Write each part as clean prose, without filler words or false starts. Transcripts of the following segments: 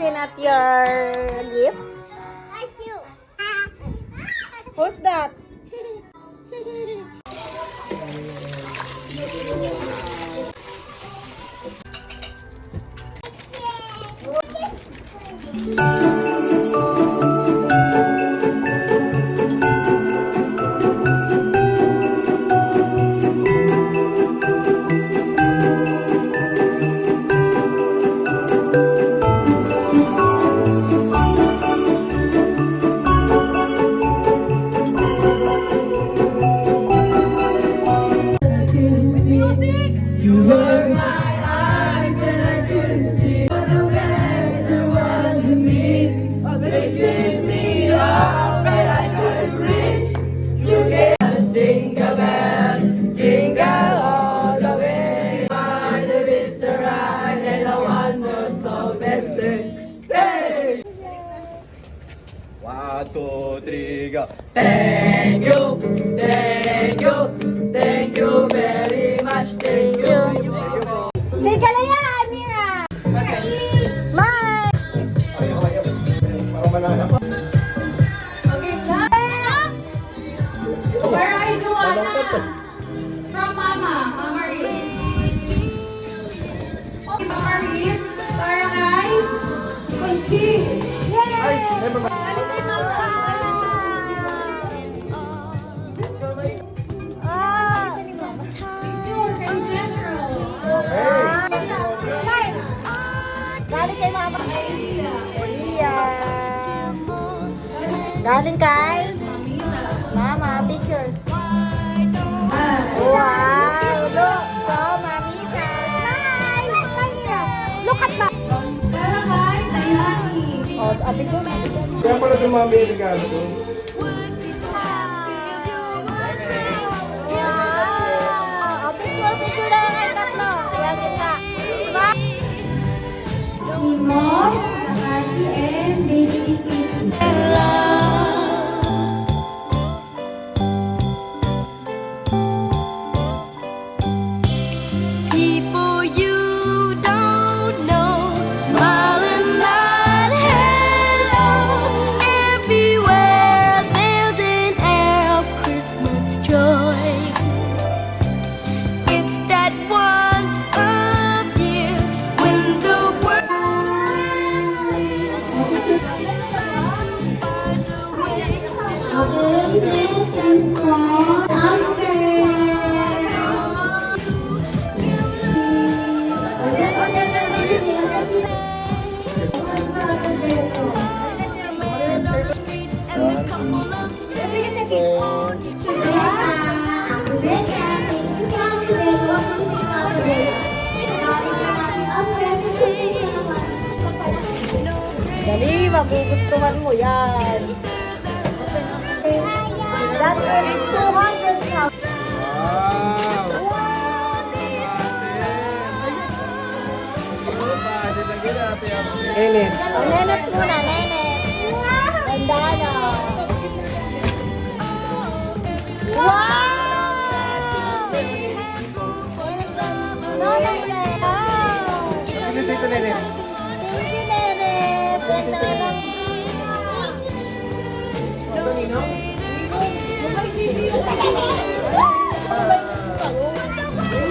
looking at your gift? Who's that? One, two, three, go. Thank you very much. Thank you. Say kalayaan, Mira! Bye! Where are you, Joanna? From Mama. Mama Reese. Mama Reese. Para kay Conchi. Ay, never mind. Galing kay Mama. Galing kay Mama, picture. Wow, look. So, Mamita. Look at that. Para kay Dayani. Oh, abi ko. Kaya pala dumami yung regalo ko. Wow. Oh, picture na lang kayo tatlo. Ayan kita. Bye. Nimo, Nakati, and Baby Stevie. People you don't know, smiling not hello. Everywhere there's an air of Christmas joy. It's that once a year when the world stands still. Find a way to show street and a couple of Dali, magugustuhan mo yan. That's only 200 now. Init. Nenet muna, nenet. Ganda na. Wow! No, nenet. Sino sa ito, Nene? Thank you, nenet.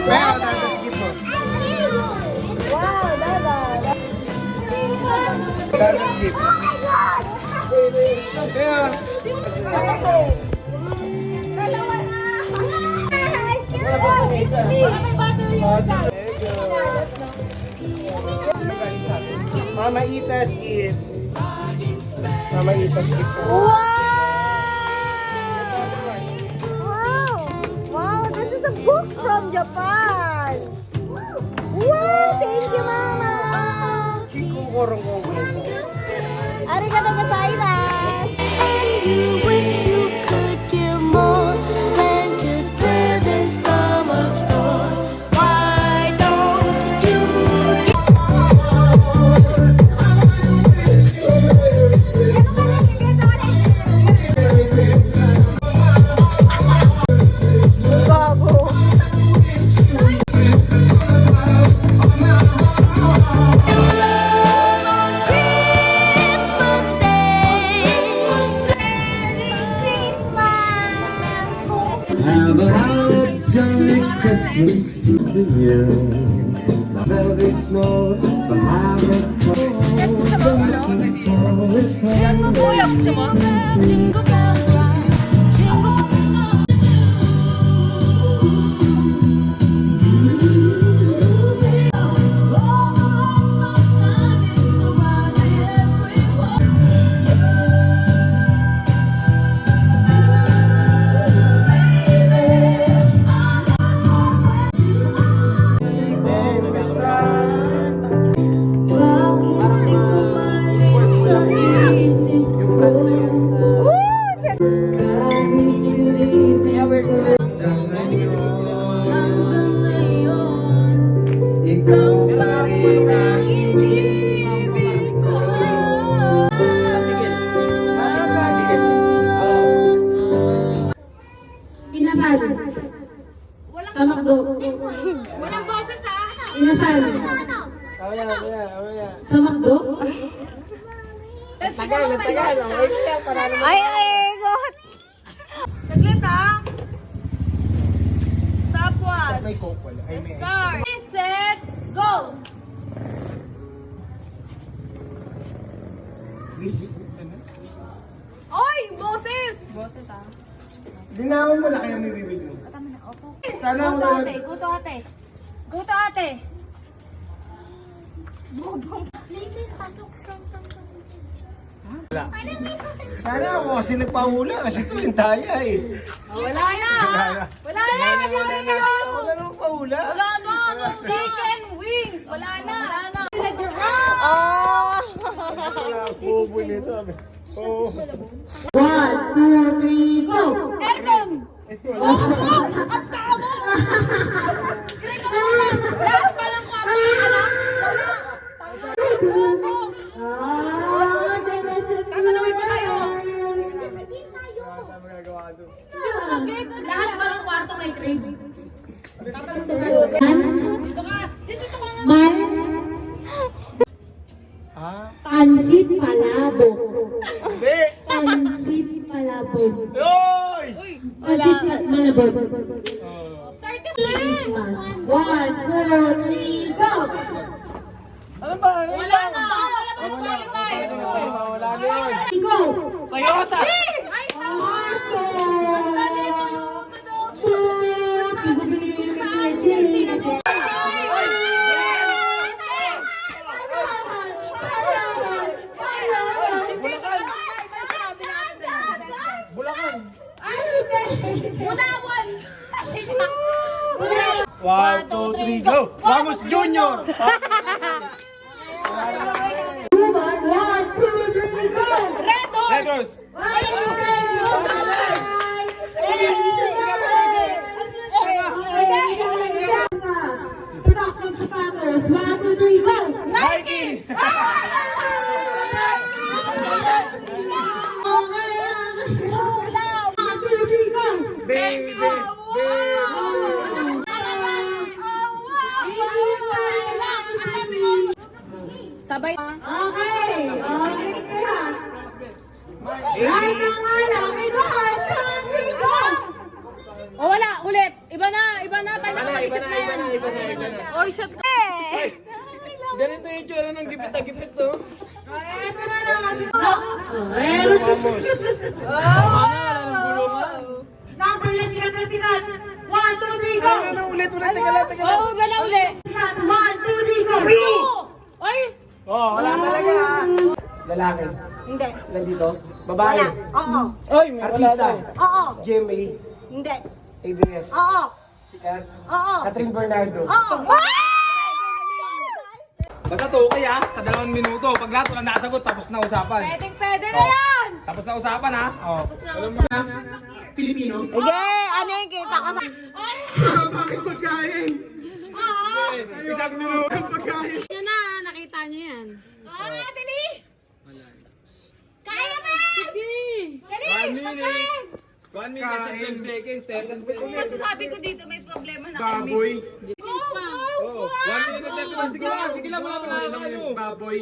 Pero, dapat gift mo. Wow, dada. Dapat gift. Kaya, Mama Ita's gift. Mama Ita's gift. Wow! Wow, this is a book from Japan. Wow, thank you, Mama. Chico korong ko. Arigato gozaimasu. And you wish you could give more than just presents from a store. Why don't you Bago. love on Christmas? Have a holly jolly Christmas to you. Now velvet snow behind the Jingle bell ride, jingle Bakit di kumalis sa isip ko? Kahit hindi hanggang ngayon, ikaw pa rin ang inibig ko. Inasal. Sa McDo. Walang boses ha? Inasal. Sa McDo. Tagal. Okay lang, para naman. Ay, God. Saglit ha. Stopwatch. May coke wala. Ay, may Start. Set. Go. ice. Ano? Oy, boses. Dinawin mo na kaya may bibig mo. Sana ako na. Go to ate. Go to ate. Sana ako kasi nagpahula kasi ito yung taya eh. Wala na. Wala na. Ako na naman pahula. Wala na. Chicken wings. Wala na. Sila giraffe. Bobo nito. Oh. 1, 2, 3, go! Aircon. Ang tamo. Lahat pa ng kwarto. Wala. Tatanungin ko kayo. Lahat pa ng kwarto may crib. Tatanungin ko kayo. Dito ka. Dito ka nga. Man, Ah? pansit palabok. Hindi! Pansit palabok. Yoy! Pansit malabok. 30 minutes. 1, 2, 3, go! Ano ba? Wala na. Disqualify. Wala na yun. Go! Toyota! Ay, tama. Ang dali ito. Bulacan! Bulawan. 1, 2, 3, go! Vamos Junior! 1, 2, 3, go! Red Horse. Red Horse! Production sapatos. 1, 2, 3, go! Nike! Ulaw. 1, 2, 3, go! Baby! Sabay. Okay! Okay kaya. Right na nga lang. 1, 2, 3, go! O wala, ulit. Iba na. Tayo nakapag-isip na yan. Oy, shot ka eh. Ganito yung tsura ng gipit-gipit to. Eto na naman. Meron number na sikat. 1, 2, 3, go! Ano ulit? Teka lang. Oo, iba na ulit. Sikat. 1, 2, 3, go! Oy, Oh, wala talaga. Lalaki. hindi. Nandito? Babae? Oo. Oy, may artista. Oo. GMA. Hindi. ABS. Oo. Sikat. Oo. Catherine Bernardo. Oo. Basta to kaya sa 2 minuto. Pag lahat walang nakasagot, tapos na usapan. Pwede na yan. Tapos na usapan ha. Oh. Filipino. Sige, ano yung kita ka sa... Bakit pagkain? Isang minuto pagkain. Yun na, nakita niyo yan. Dali! Kaya ba? Sige! Dali! 1 minute. 1 minute and 12 seconds. 10 seconds. Masasabi ko dito may problema na Baboy. Go! Oh, 1 minute and 12 seconds. Sige lang, wala pa na. Baboy.